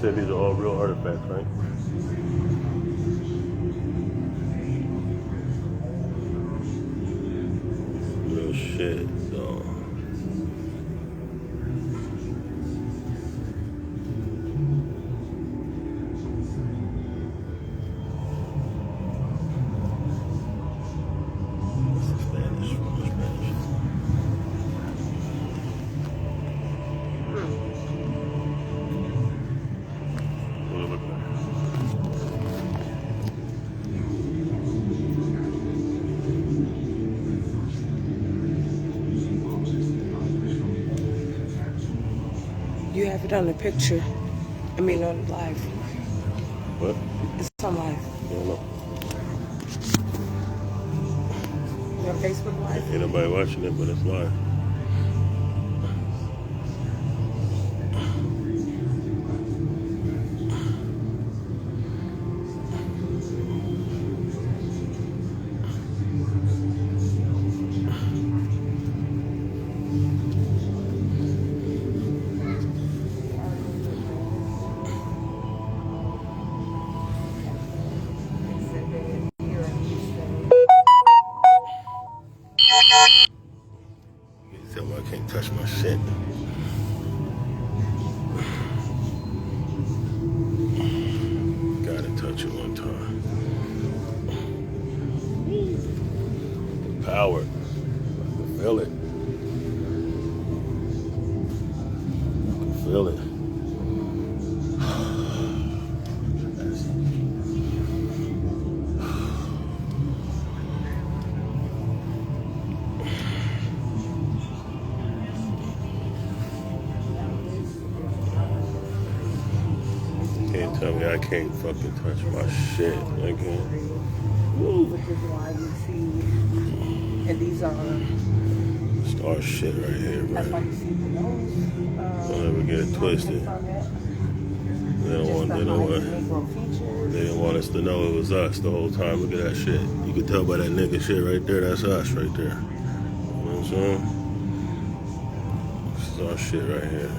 said these are all real artifacts, right? Real shit, though. You have it on the picture. I mean, on live. What? It's on live. I don't know. Your Facebook live? Ain't nobody watching it, but it's live. Tell me I can't touch my shit. Gotta touch it one time. Power. I can feel it. I can feel it. Can't tell me I can't fucking touch my shit. I can't. Which is why you see, and these are Star shit right here, that's why man. you see the nose. Don't ever get it twisted. They didn't want us to know it was us the whole time. Look at that shit. You could tell by that nigga shit right there. That's us right there. You know what I'm saying? This is our shit right here.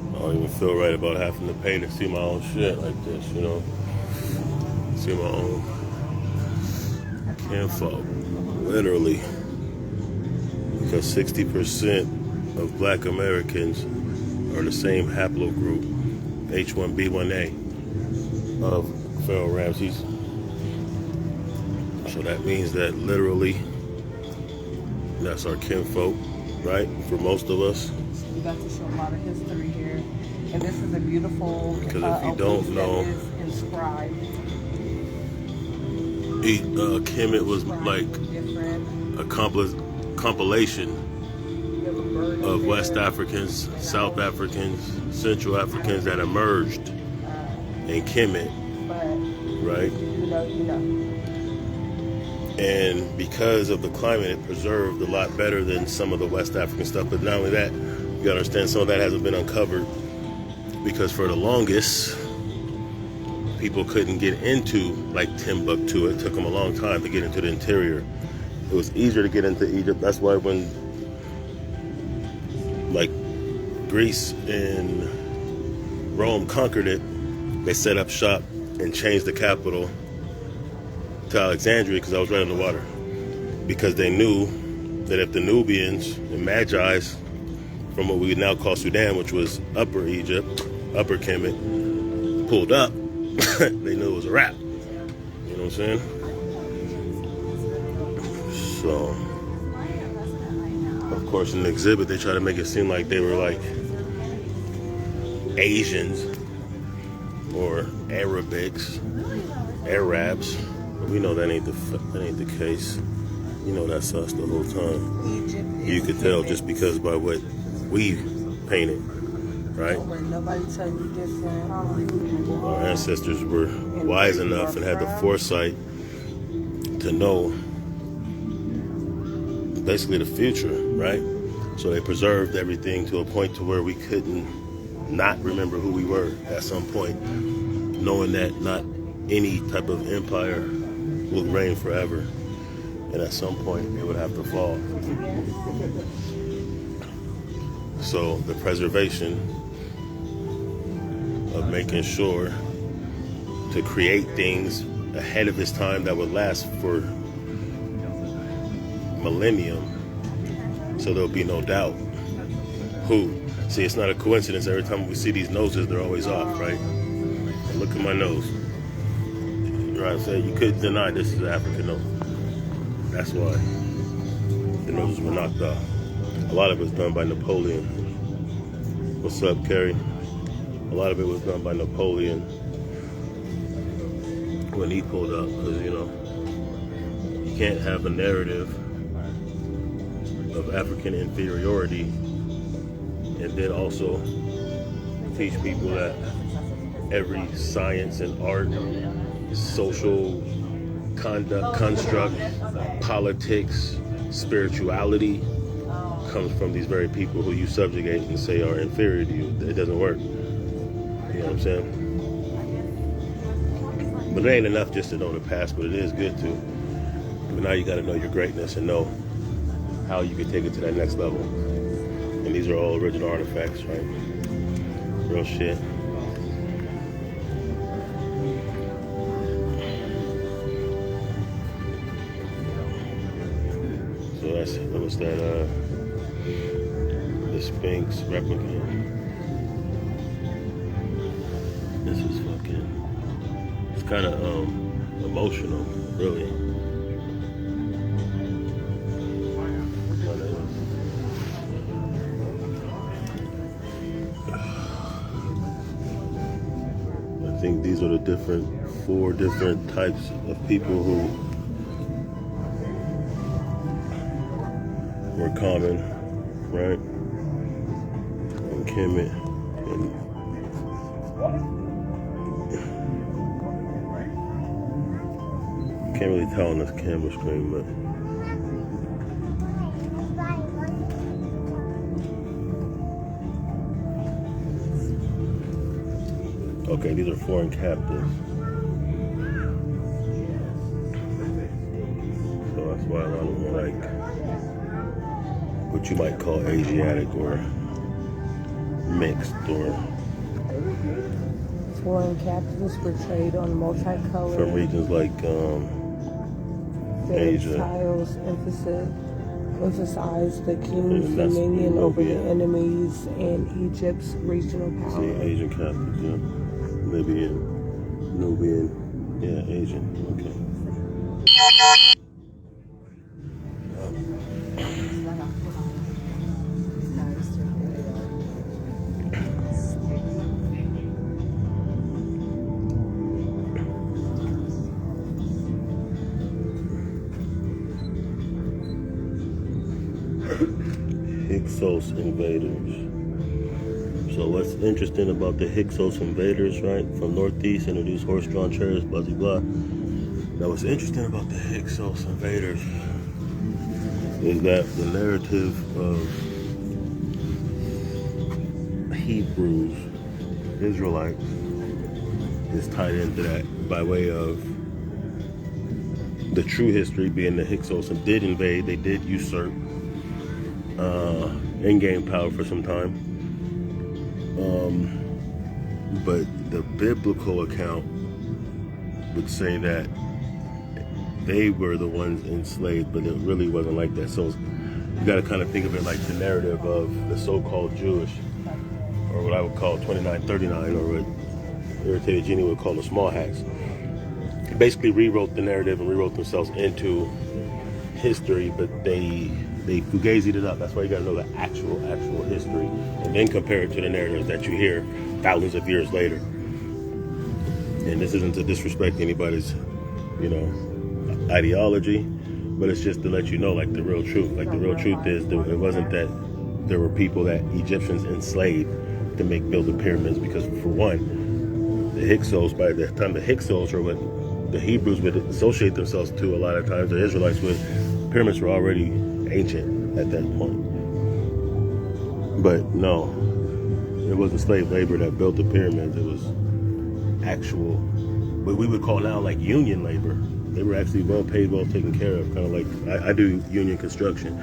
I don't even feel right about having to pay to see my own shit like this, you know? See my own kinfolk. Literally. Because 60% of black Americans are the same haplogroup, H1B1A, of Pharaoh Rameses. So that means that literally, that's our kinfolk, right? For most of us. We got to show a lot of history here. And this is a beautiful Because if you don't know, that is inscribed. Kemet was like a compilation of West Africans, South Africans, Central Africans that emerged in Kemet, right? And because of the climate, it preserved a lot better than some of the West African stuff. But not only that, you gotta understand some of that hasn't been uncovered because for the longest, people couldn't get into like Timbuktu. It took them a long time to get into the interior. It was easier to get into Egypt. That's why when like Greece and Rome conquered it, they set up shop and changed the capital to Alexandria because I was right on the water. Because they knew that if the Nubians and Magi's from what we now call Sudan, which was Upper Egypt, Upper Kemet, pulled up, they knew it was a wrap. You know what I'm saying? So, of course, in the exhibit, they try to make it seem like they were like Asians or Arabs. But we know that ain't the case. You know that's us the whole time. You could tell just because by what we painted, right? Nobody tell you different. Our ancestors were wise enough and had the foresight to know basically the future, right? So they preserved everything to a point to where we couldn't not remember who we were at some point, knowing that not any type of empire would reign forever, and at some point it would have to fall. So the preservation of making sure to create things ahead of its time that would last for millennium, so there'll be no doubt who. See, it's not a coincidence. Every time we see these noses, they're always off, right? Look at my nose. Right, so you couldn't deny this is an African nose. That's why the noses were knocked off. A lot of it was done by Napoleon. What's up, Kerry? A lot of it was done by Napoleon when he pulled up, because, you know, you can't have a narrative of African inferiority and then also teach people that every science and art, social conduct, construct, politics, spirituality comes from these very people who you subjugate and say are inferior to you. It doesn't work. You know what I'm saying? But it ain't enough just to know the past, but it is good to. But now you got to know your greatness and know how you can take it to that next level. And these are all original artifacts, right? Real shit. So that's, what was that, the Sphinx replica. This is fucking, it's kind of emotional, really. I think these are the four different types of people who were common, right? And Kemet. Can't really tell on this camera screen, but okay, these are foreign captives. So that's why a lot of them are like what you might call Asiatic or mixed or Foreign captives portrayed on multicolored from regions like Asia. tiles emphasize the king's And that's dominion over the Nubia. enemies and Egypt's regional See, power. Asian captives, yeah. Libyan, Nubian, yeah, Asian, okay. Hyksos invaders. So what's interesting about the Hyksos invaders, right? From Northeast, introduced horse-drawn chariots, blah, blah, blah. Now what's interesting about the Hyksos invaders is that the narrative of Hebrews, Israelites, is tied into that by way of the true history being the Hyksos did invade, they did usurp in-game power for some time. But the biblical account would say that they were the ones enslaved, but it really wasn't like that. So you got to kind of think of it like the narrative of the so-called Jewish, or what I would call 2939, or what Irritated Genie would call the small hats. Basically rewrote the narrative and rewrote themselves into history, but they fugazied it up. That's why you got to know the actual history, and then compare it to the narratives that you hear thousands of years later. And this isn't to disrespect anybody's, ideology, but it's just to let you know, like, the real truth. Like, the real truth is that it wasn't that there were people that Egyptians enslaved to build the pyramids, because for one, the Hyksos, by the time the Hyksos are what the Hebrews would associate themselves to a lot of times, the Israelites would, pyramids were already ancient at that point. But no, it wasn't slave labor that built the pyramids. It was actual, what we would call now like union labor. They were actually well paid, well taken care of. Kind of like I do union construction.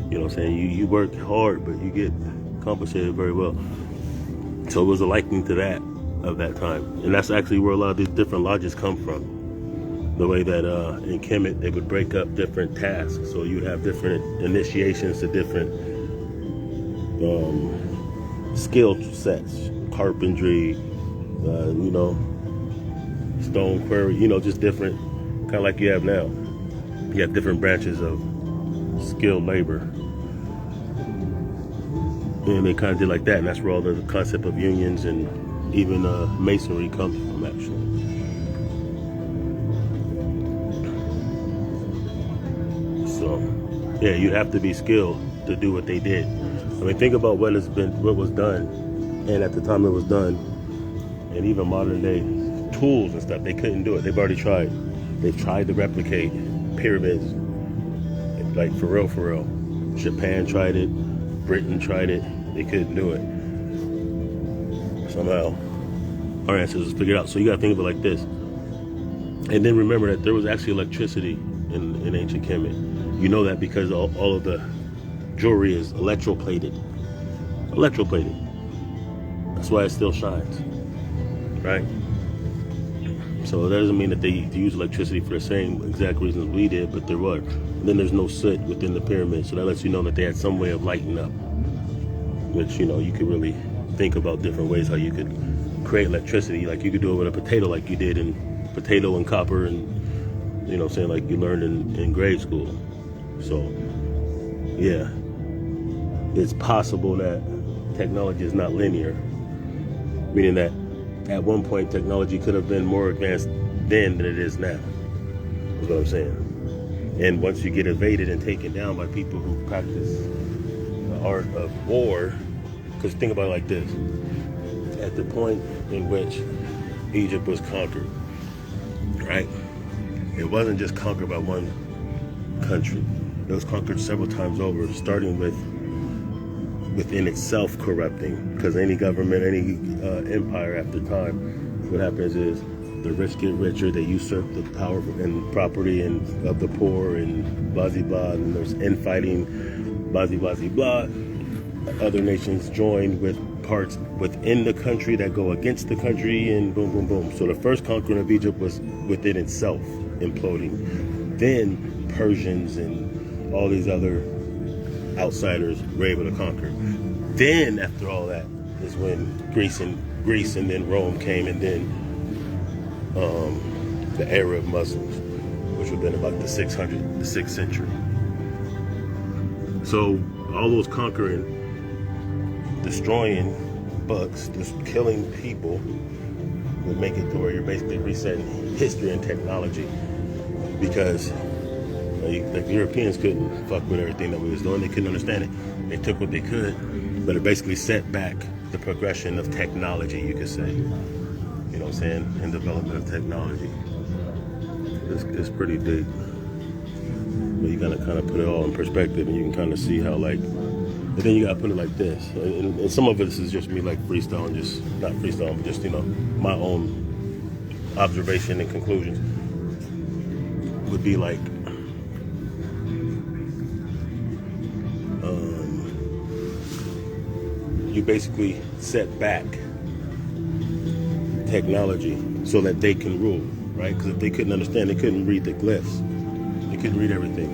You know what I'm saying? You work hard, but you get accomplished it very well. So it was a liking to that of that time. And that's actually where a lot of these different lodges come from. The way that in Kemet, they would break up different tasks. So you would have different initiations to different skill sets. Carpentry, stone quarry, just different, kind of like you have now. You have different branches of skilled labor. And they kind of did like that, and that's where all the concept of unions and even masonry comes from, actually. So, yeah, you have to be skilled to do what they did. I mean, think about what was done, and at the time it was done, and even modern day tools and stuff, they couldn't do it. They've already tried. They've tried to replicate pyramids, like Pharaoh. Japan tried it. Britain tried it. They couldn't do it. Somehow, our ancestors figured it out. So you got to think of it like this. And then remember that there was actually electricity in ancient Kemet. You know that because all of the jewelry is electroplated. That's why it still shines, right? So that doesn't mean that they use electricity for the same exact reasons we did, but there were. And then there's no soot within the pyramid, so that lets you know that they had some way of lighting up. Which, you could really think about different ways how you could create electricity. Like you could do it with a potato, like you did in potato and copper, and like you learned in grade school. So yeah, it's possible that technology is not linear, meaning that at one point technology could have been more advanced then than it is now, is what I'm saying. And once you get evaded and taken down by people who practice the art of war, because think about it like this: at the point in which Egypt was conquered, right? It wasn't just conquered by one country. It was conquered several times over, starting within itself corrupting. Because any government, any empire after time, what happens is the rich get richer, they usurp the power and property of the poor, and blah, blah, blah, and there's infighting, blah, blah, blah, blah. Other nations join with parts within the country that go against the country, and boom, boom, boom. So the first conquering of Egypt was within itself, imploding. Then Persians and all these other outsiders were able to conquer. Then after all that is when Greece and then Rome came, and then the era of Muslims, which would have been about the 6th century. So all those conquering, destroying books, just killing people, would make it to where you're basically resetting history and technology, because the Europeans couldn't fuck with everything that we was doing. They couldn't understand it. They took what they could, but it basically set back the progression of technology, you could say. You know what I'm saying? And development of technology. It's pretty big. But you gotta kind of put it all in perspective, and you can kind of see how, like, and then you gotta put it like this. And some of this is just me like freestyling, just not freestyling, but just, my own observation and conclusions. Would be like, you basically set back technology so that they can rule, right? Because if they couldn't understand, they couldn't read the glyphs. They couldn't read everything.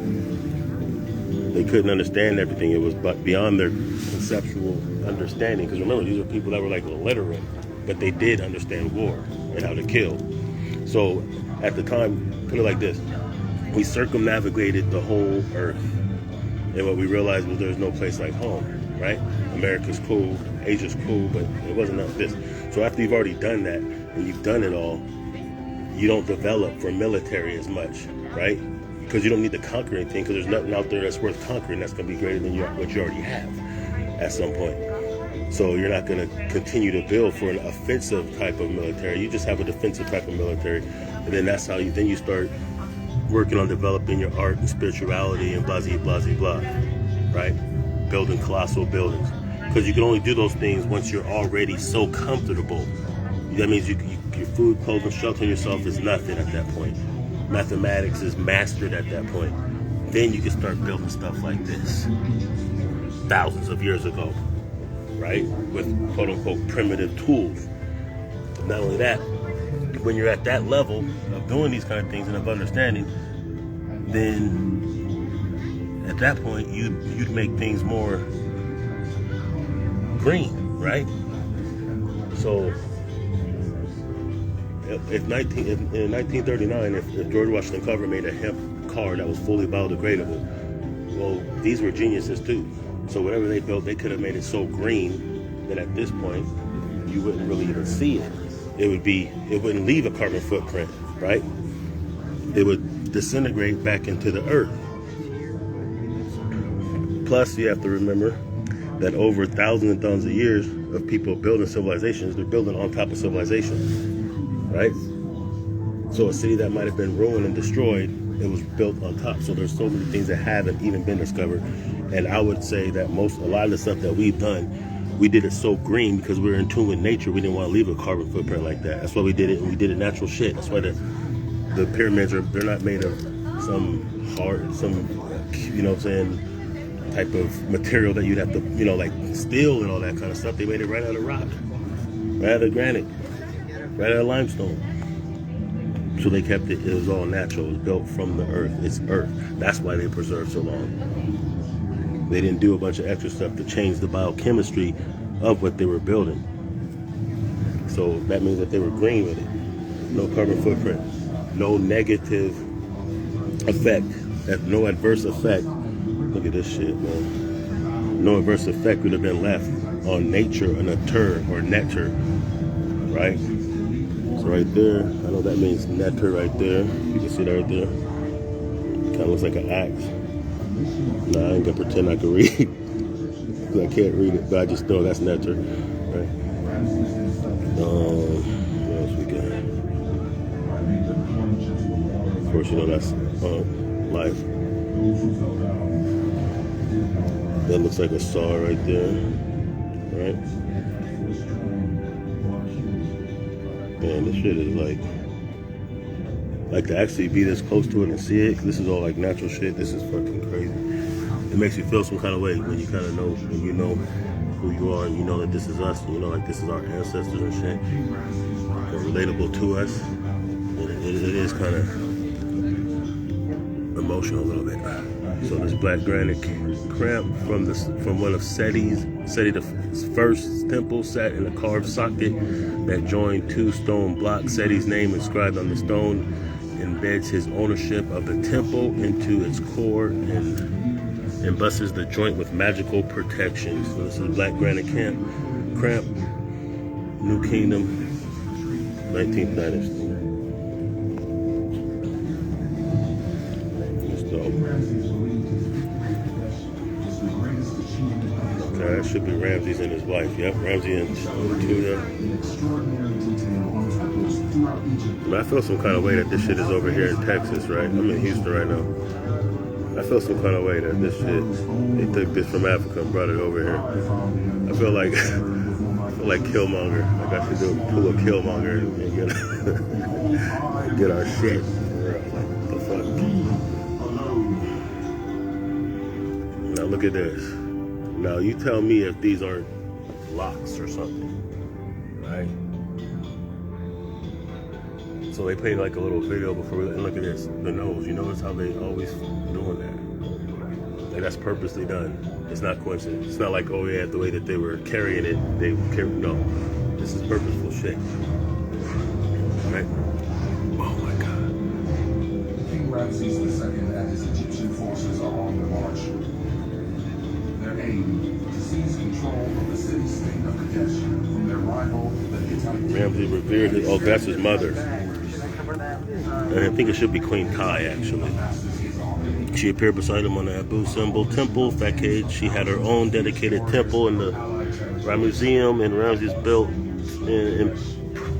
They couldn't understand everything. It was beyond their conceptual understanding. Because remember, these are people that were like illiterate, but they did understand war and how to kill. So at the time, put it like this: we circumnavigated the whole earth, and what we realized was there's no place like home, right? America's cool, Asia's cool, but it wasn't like this. So after you've already done that, and you've done it all, you don't develop for military as much, right? Because you don't need to conquer anything, because there's nothing out there that's worth conquering that's going to be greater than what you already have at some point. So you're not going to continue to build for an offensive type of military. You just have a defensive type of military, and then that's how you start working on developing your art and spirituality and blah, blah, blah, blah, right? Building colossal buildings. Because you can only do those things once you're already so comfortable. That means your food, clothing, sheltering yourself is nothing at that point. Mathematics is mastered at that point. Then you can start building stuff like this. Thousands of years ago. right? With quote unquote primitive tools. Not only that, when you're at that level of doing these kind of things and of understanding, then at that point you'd make things more green, right? So in 1939, if George Washington Carver made a hemp car that was fully biodegradable, well, these were geniuses too. So whatever they built, they could have made it so green that at this point you wouldn't really even see it. It wouldn't leave a carbon footprint, right? It would disintegrate back into the earth. Plus, you have to remember that over thousands and thousands of years of people building civilizations, they're building on top of civilization, right? So a city that might have been ruined and destroyed, it was built on top. So there's so many things that haven't even been discovered. And I would say that a lot of the stuff that we've done, we did it so green because we were in tune with nature. We didn't want to leave a carbon footprint like that. That's why we did it, and we did it natural shit. That's why the pyramids they're not made of some you know what I'm saying, type of material that you'd have to, you know, like steel and all that kind of stuff. They made it right out of rock, right out of granite, right out of limestone. So they kept it, it was all natural. It was built from the earth. It's earth. That's why they preserved so long. They didn't do a bunch of extra stuff to change the biochemistry of what they were building. So that means that they were green with it. No carbon footprint. No negative effect. No adverse effect. Look at this shit, man. No adverse effect would have been left on nature, or nature, or netter, right? So right there, I know that means netter right there. You can see that right there. Kind of looks like an axe. Nah, I ain't gonna pretend I can read, because I can't read it, but I just know that's netter, right? What else we got? Of course, you know that's life. That looks like a saw right there, right? Man, this shit is like to actually be this close to it and see it. This is all like natural shit. This is fucking crazy. It makes you feel some kind of way when you kind of know, when you know who you are, and you know that this is us, and you know like this is our ancestors and shit. They're relatable to us. And it is kind of emotional a little bit. So this black granite cramp from one of Seti the first temple sat in a carved socket that joined two stone blocks. Seti's name inscribed on the stone embeds his ownership of the temple into its core and embusses the joint with magical protection. So this is black granite cramp, New Kingdom, 19th dynasty. That should be Ramses and his wife. Yep, Ramses and Tuna. I feel some kind of way that this shit is over here in Texas, right? I'm in Houston right now. I feel some kind of way that this shit, they took this from Africa and brought it over here. I feel like Killmonger. Like I should pull a Killmonger and get our shit. What the fuck? Now look at this. Now you tell me if these aren't locks or something, right? So they played like a little video before. Look at this, the nose. You notice how they always doing that? Like that's purposely done. It's not coincidence. It's not like, oh yeah, the way that they were carrying it, no. This is purposeful shit, right? Oh my God. King Ramses II and his Egyptian forces are on the march. Their aim to seize control of the city-state of Kadesh from their rival, the Hittite. Ramses revered his, oh, that's his mother. And I think it should be Queen Kai, actually. She appeared beside him on the Abu symbol temple facade. She had her own dedicated temple in the Rameseum, and Ramses built an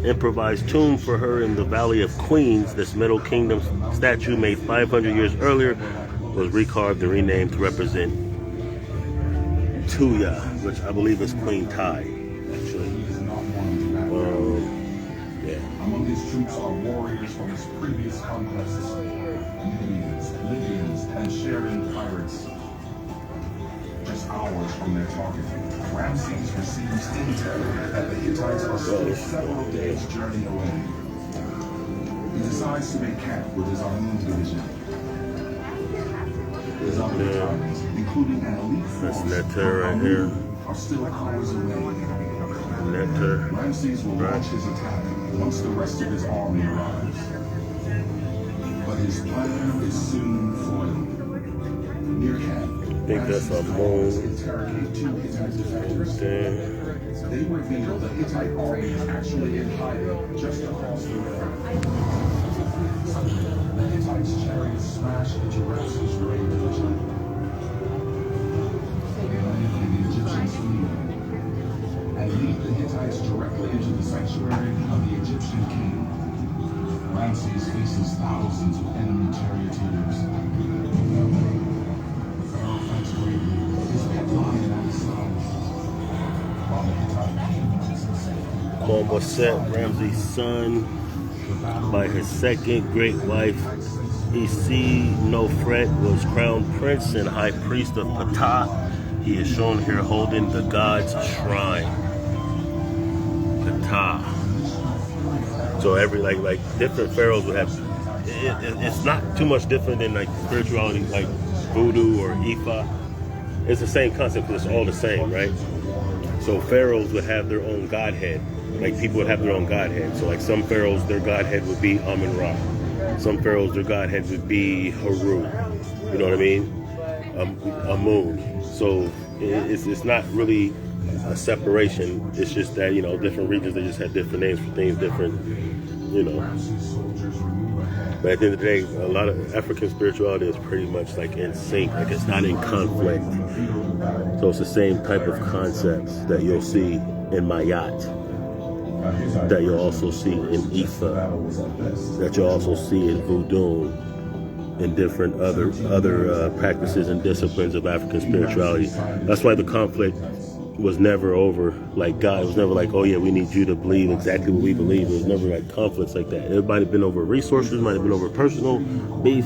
improvised tomb for her in the Valley of Queens. This Middle Kingdom statue, made 500 years earlier, was recarved and renamed to represent Tuya, which I believe is Queen Tai, actually. Among his troops are warriors from his previous conquests, Nubians, Libyans, and Sharon pirates. Just just hours from their target, Ramses receives intel that the Hittites are still several days' journey away. He decides to make camp with his Amun division. His other battalions, including an elite force, right here. are still hours away. Nectar. Ramses will launch his attack once the rest of his army arrives. But his plan is soon foiled. Near camp, I think that's a moon. interrogate two Hittite defectors. They reveal the Hittite army is actually in hiding just across the river. The Hittites' chariots smash into Ramses' raid division. The Egyptians flee and lead the Hittites directly into the sanctuary of the Egyptian king. Ramses faces thousands of enemy charioteers. Pharaoh fights bravely, his pet lion at his side. While the Hittite king is safe. Mom was set Ramses' son by his second great wife, Nofret, was crowned prince and high priest of Ptah. He is shown here holding the god's shrine. Ptah. So every like different pharaohs would have. It's not too much different than like spirituality, like voodoo or Ifa. It's the same concept. It's all the same, right? So pharaohs would have their own godhead. Like people would have their own godhead. So like some pharaohs, their godhead would be Amun-Ra. Some pharaohs, their godhead would be Haru. You know what I mean? Amun. So it's not really a separation. It's just that, you know, different regions, they just had different names for things, different, you know. But at the end of the day, a lot of African spirituality is pretty much like in sync. Like it's not in conflict. So it's the same type of concepts that you'll see in Mayat, that you'll also see in Ifa, that you'll also see in Voodoo, and different other practices and disciplines of African spirituality. That's why the conflict was never over. Like God, it was never like, oh yeah, we need you to believe exactly what we believe. It was never like conflicts like that. It might have been over resources, might have been over personal beef,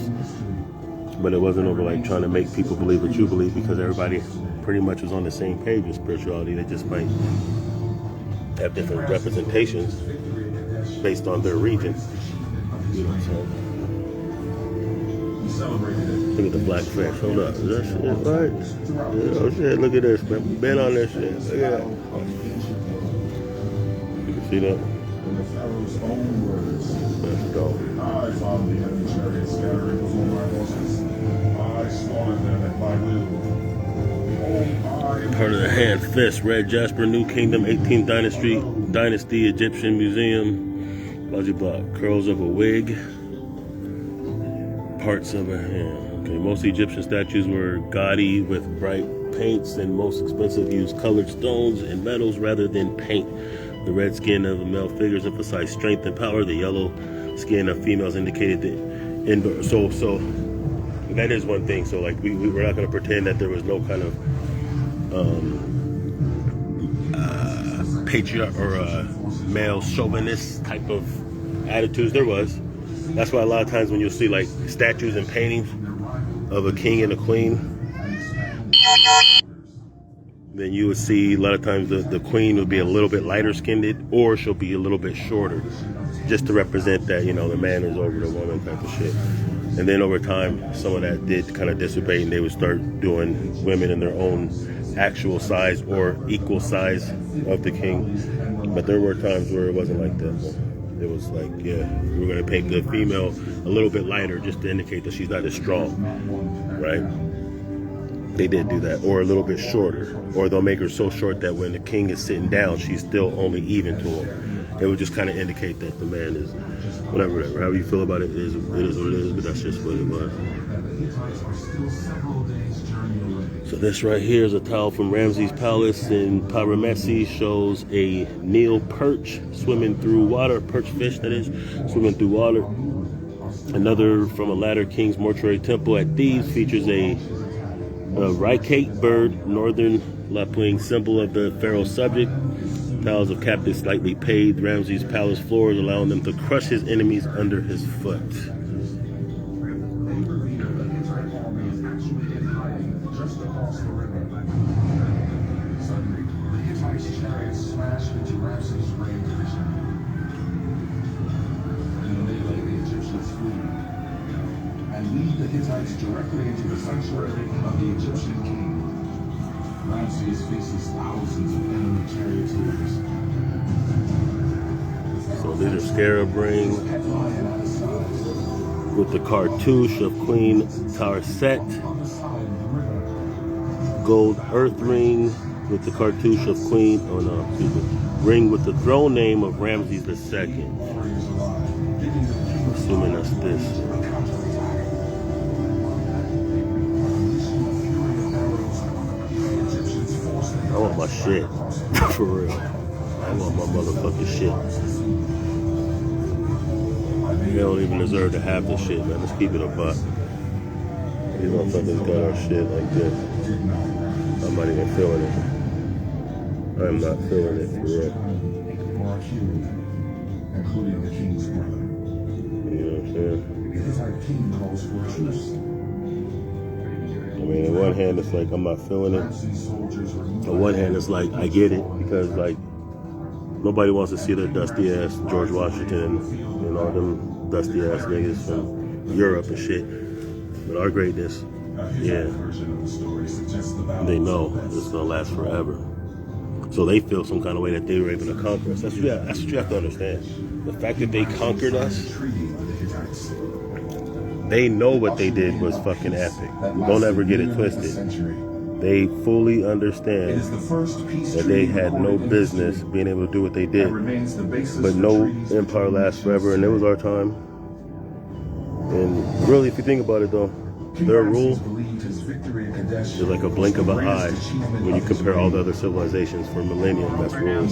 but it wasn't over like trying to make people believe what you believe, because everybody pretty much was on the same page with spirituality. They just might have different representations based on their region. You know, so look at the black fish. Hold up. Is that shit right? Yeah, oh shit, look at this, man. Been on this shit. Look at that. You can see that? Let's go. I found the enemy chariots scattering before my horses. I slaughtered them at my will. Part of the hand fist, Red Jasper, New Kingdom, 18th Dynasty, Egyptian Museum. Blah, curls of a wig. Parts of a hand. Okay, most Egyptian statues were gaudy with bright paints, and most expensive used colored stones and metals rather than paint. The red skin of the male figures emphasized strength and power. The yellow skin of females indicated the indoor. So that is one thing. So like we're not going to pretend that there was no kind of patriarch or male chauvinist type of attitudes. There was. That's why a lot of times when you'll see like statues and paintings of a king and a queen, then you would see a lot of times the queen would be a little bit lighter skinned, or she'll be a little bit shorter, just to represent that, you know, the man is over the woman type of shit. And then over time, some of that did kind of dissipate, and they would start doing women in their own actual size or equal size of the king. But there were times where it wasn't like that. It was like, yeah, we're going to paint the female a little bit lighter just to indicate that she's not as strong, right? They did do that. Or a little bit shorter. Or they'll make her so short that when the king is sitting down, she's still only even to him. It would just kind of indicate that the man is, whatever, however you feel about it, it is what it is, but that's just what it was. So this right here is a towel from Ramses' palace in Pharaoh Rameses. Shows a Nile perch swimming through water, perch fish that is, swimming through water. Another from a latter king's mortuary temple at Thebes features a ricate bird, northern lapwing, symbol of the pharaoh's subject. Piles of captives slightly paved Ramses' palace floors, allowing them to crush his enemies under his foot. Hittites directly into the sanctuary of the Egyptian king. Ramses faces thousands of enemy charioteers. So these are scarab rings with the cartouche of Queen Tarset. Gold earth ring with the cartouche of Queen, ring with the throne name of Ramses II. Assuming that's this. I want my shit. For real. I want my motherfucking shit. They don't even deserve to have this shit, man. Let's keep it a buck. These motherfuckers got our shit like this. I'm not even feeling it. I'm not feeling it, for real. Including the king's brother. You know what I'm saying? The Hittite king calls for a truce. I mean, on one hand, it's like, I'm not feeling it. On one hand, it's like, I get it, because, like, nobody wants to see the dusty-ass George Washington and all them dusty-ass niggas from Europe and shit. But our greatness, yeah, they know it's gonna last forever. So they feel some kind of way that they were able to conquer us. That's what you have to understand. The fact that they conquered us, they know what they did was fucking epic. Don't ever get it twisted. They fully understand that they had no business being able to do what they did. But no empire lasts forever, and it was our time. And really, if you think about it though, their rule is like a blink of an eye when you compare all the other civilizations for millennia that's ruled.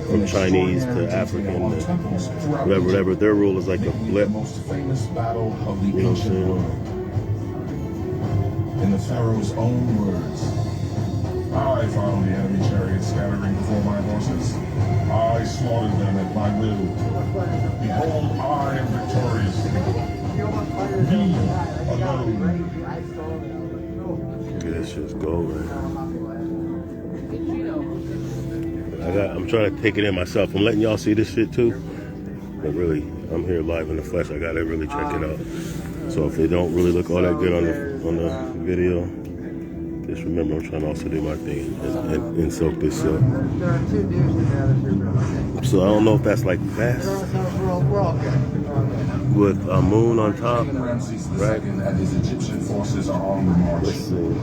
From Chinese to African to whatever. Their rule is like a blip. You know what I'm saying? In the Pharaoh's own words, I found the enemy chariots scattering before my horses. I slaughtered them at my will. Behold, I am victorious. Me alone. Okay, this shit's gold, man. I'm trying to take it in myself. I'm letting y'all see this shit too. But really, I'm here live in the flesh. I gotta really check it out. So if it don't really look all that good on the video, just remember I'm trying to also do my thing and soak this up. So I don't know if that's like fast with a moon on top, right? And his Egyptian forces are on the march. Let's see.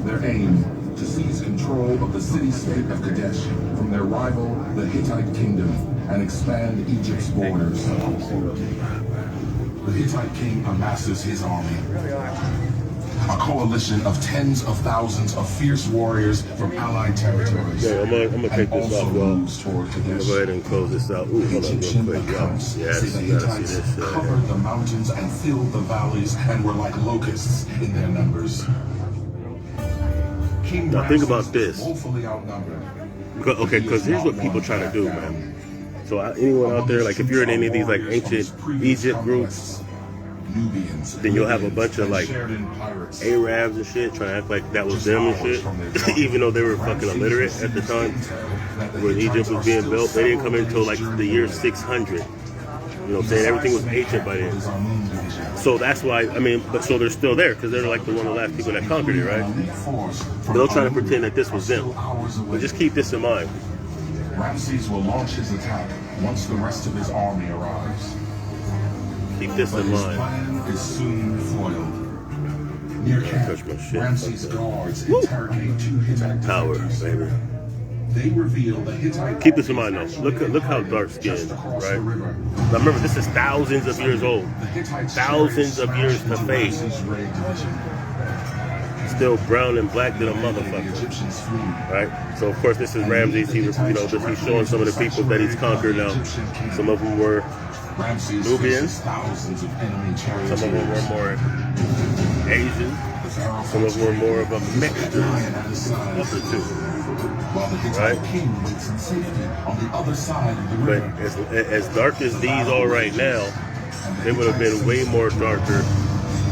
Their aim to seize control of the city-state of Kadesh from their rival, the Hittite kingdom, and expand Egypt's borders. The Hittite king amasses his army. A coalition of tens of thousands of fierce warriors from allied territories. Yeah, I'm gonna take this off, y'all. I'm gonna go ahead and close this out. Ooh, hold on real quick, y'all. Yes, you gotta see this. Covered the mountains and filled the valleys and were like locusts in their numbers. Now think about this. Woefully outnumbered. Because here's what people try to do, man. So anyone out there, like if you're in any of these like ancient Egypt groups, then you'll have a bunch of like Arabs and shit trying to act like that was them and shit, even though they were fucking illiterate at the time when Egypt was being built. They didn't come in until like the year 600. You know what I'm saying? Everything was ancient by then. So that's why, I mean, but so they're still there because they're like the one of the last people that conquered it, right? They'll try to pretend that this was them. But just keep this in mind. Ramses will launch his attack once the rest of his army arrives. Keep this in His mind. plan is soon foiled. Near camp, Ramses' guards interrogate two Hittite Power, defectors. baby. They reveal the Hittite. Keep this in mind though. Look how dark skinned, right? Now remember, this is thousands of years old. Thousands of years to fade. Still brown and black than a motherfucker, right? So of course this is Ramses. He's showing some of the people that he's conquered now. Some of them were Nubians. Some of them were more Asian. Some of them were more of a mixture of the two. Right? But as dark as these are right now, they would have been way more darker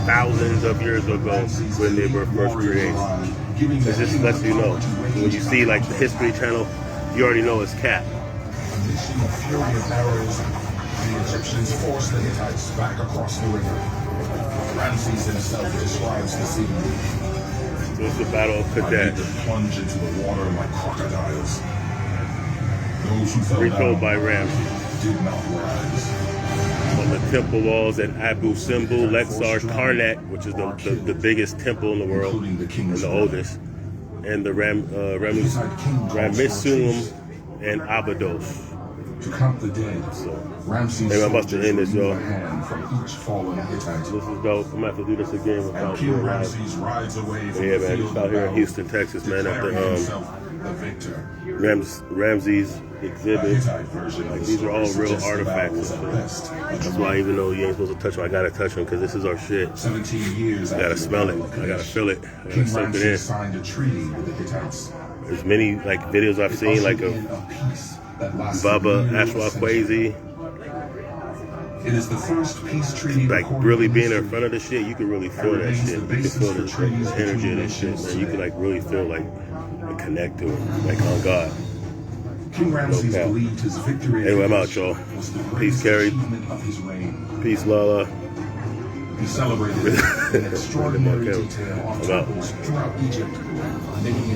thousands of years ago when they were first created. It just lets you know. When you see like the History Channel, you already know it's cap. The Egyptians forced the Hittites back across the river. Ramses himself describes the scene. So it's the Battle of I made Kadesh. them plunge into the water like crocodiles. Those who fell Retold down by Ramses. did not rise. On the temple walls at Abu Simbel, Lexar, Karnak, which is the biggest temple in the world Including the and king's the brother. oldest, and the Ramesseum and Abydos. To count the dead, Ramses Maybe I'm about to end this, y'all. a hand from each fallen Hittite. This is dope. I'm gonna have to do this again And without King being live. Ramses rides away from Yeah, the man, field just out of here in battle, Houston, Texas, man, at declaring the himself the victor. Ramses A exhibit. Hittite version of Like, the these are all story real suggests the battle artifacts was and at shit. best a That's dream. why even though you ain't supposed to touch them, I gotta touch them because this is our shit. 17 years I after gotta the smell it. Battle of I gotta Kadesh, feel it. I gotta King soak it in. Ramses signed a treaty with the Hittites. There's many like videos I've seen, like Ushered of in a peace that lasted Baba nearly a Ashwa century. Kwesi, It is the first peace treaty like recorded really in being in history. front of the shit. You can really feel that shit. You can feel the energy of this shit, man. You can like really feel like and connect to it, like on God. King Ramses cap. believed his victory Anyway, I'm out, Kadesh y'all. was the Peace, greatest Carrie. achievement of his reign. Peace, Lala. He celebrated it in extraordinary Okay. detail on I'm out. temples throughout Egypt, making it